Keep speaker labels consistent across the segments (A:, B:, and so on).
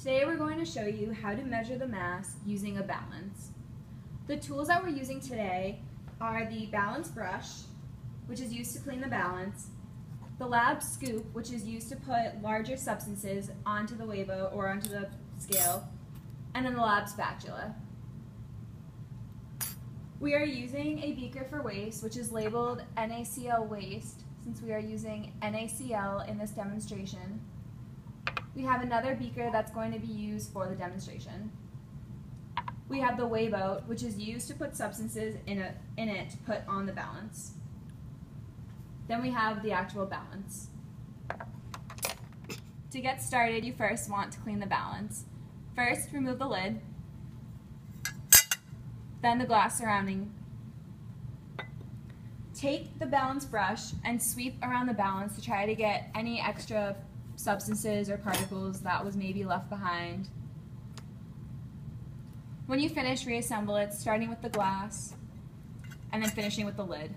A: Today we're going to show you how to measure the mass using a balance. The tools that we're using today are the balance brush, which is used to clean the balance, the lab scoop, which is used to put larger substances onto the weighboat or onto the scale, and then the lab spatula. We are using a beaker for waste, which is labeled NaCl waste, since we are using NaCl in this demonstration. We have another beaker that's going to be used for the demonstration. We have the weighboat, which is used to put substances in it to put on the balance. Then we have the actual balance. To get started, you first want to clean the balance. First, remove the lid, then the glass surrounding. Take the balance brush and sweep around the balance to try to get any extra substances or particles that was maybe left behind. When you finish, reassemble it, starting with the glass and then finishing with the lid.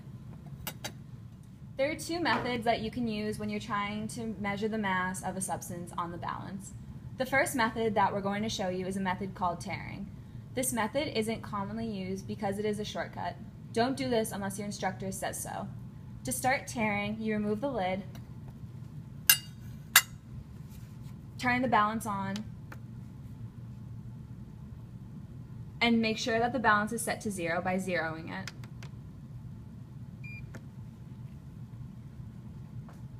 A: There are two methods that you can use when you're trying to measure the mass of a substance on the balance. The first method that we're going to show you is a method called tairing. This method isn't commonly used because it is a shortcut. Don't do this unless your instructor says so. To start tairing, you remove the lid, turn the balance on, and make sure that the balance is set to 0 by zeroing it.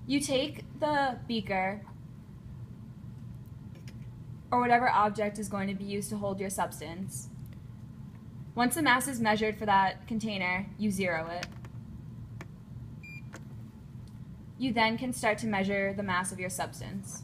A: You take the beaker or whatever object is going to be used to hold your substance. Once the mass is measured for that container, you zero it. You then can start to measure the mass of your substance.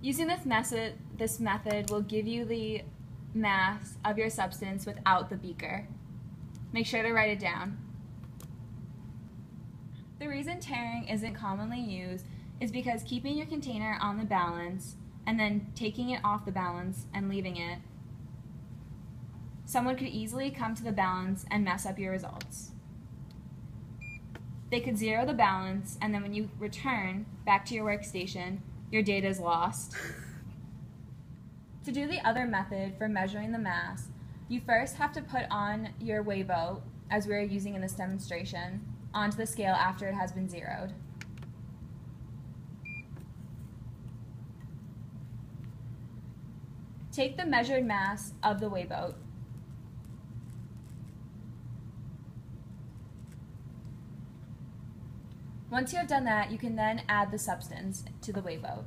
A: Using this method will give you the mass of your substance without the beaker. Make sure to write it down. The reason tairing isn't commonly used is because keeping your container on the balance and then taking it off the balance and leaving it, someone could easily come to the balance and mess up your results. They could zero the balance, and then when you return back to your workstation, your data is lost. To do the other method for measuring the mass, you first have to put on your weighboat, as we are using in this demonstration, onto the scale after it has been zeroed. Take the measured mass of the weighboat. Once you have done that, you can then add the substance to the weighboat.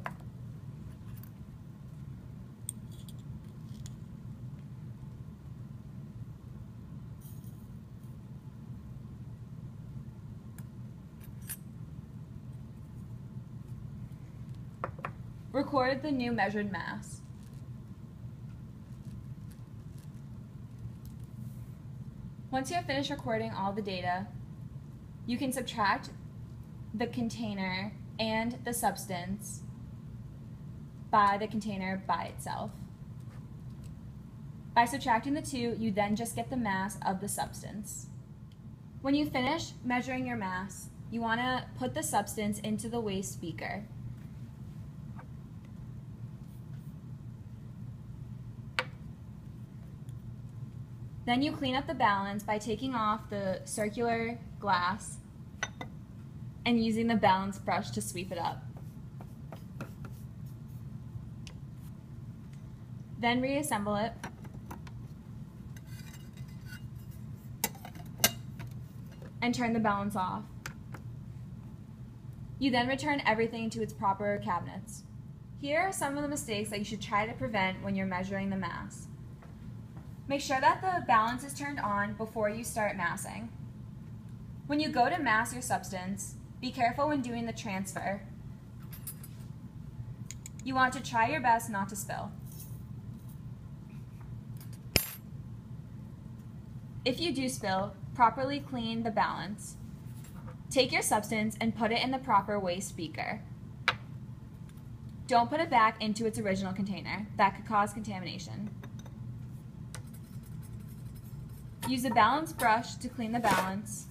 A: Record the new measured mass. Once you have finished recording all the data, you can subtract the container and the substance by the container by itself. By subtracting the two, you then just get the mass of the substance. When you finish measuring your mass, you want to put the substance into the waste beaker. Then you clean up the balance by taking off the circular glass and using the balance brush to sweep it up. Then reassemble it. And turn the balance off. You then return everything to its proper cabinets. Here are some of the mistakes that you should try to prevent when you're measuring the mass. Make sure that the balance is turned on before you start massing. When you go to mass your substance, be careful when doing the transfer. You want to try your best not to spill. If you do spill, properly clean the balance. Take your substance and put it in the proper waste beaker. Don't put it back into its original container. That could cause contamination. Use a balance brush to clean the balance.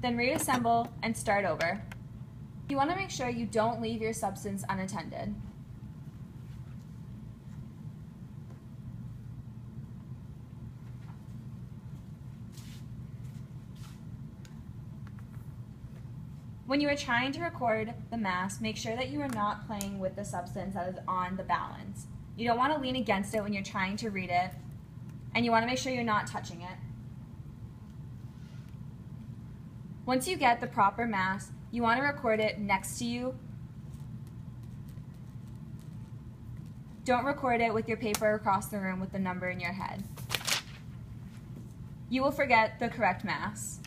A: Then reassemble and start over. You want to make sure you don't leave your substance unattended. When you are trying to record the mass, make sure that you are not playing with the substance that is on the balance. You don't want to lean against it when you're trying to read it, and you want to make sure you're not touching it. Once you get the proper mass, you want to record it next to you. Don't record it with your paper across the room with the number in your head. You will forget the correct mass.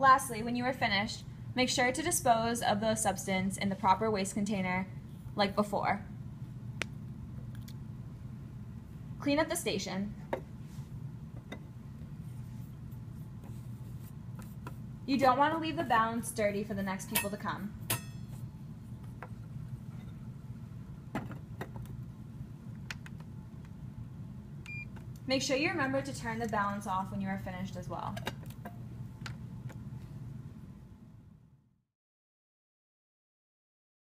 A: Lastly, when you are finished, make sure to dispose of the substance in the proper waste container like before. Clean up the station. You don't want to leave the balance dirty for the next people to come. Make sure you remember to turn the balance off when you are finished as well.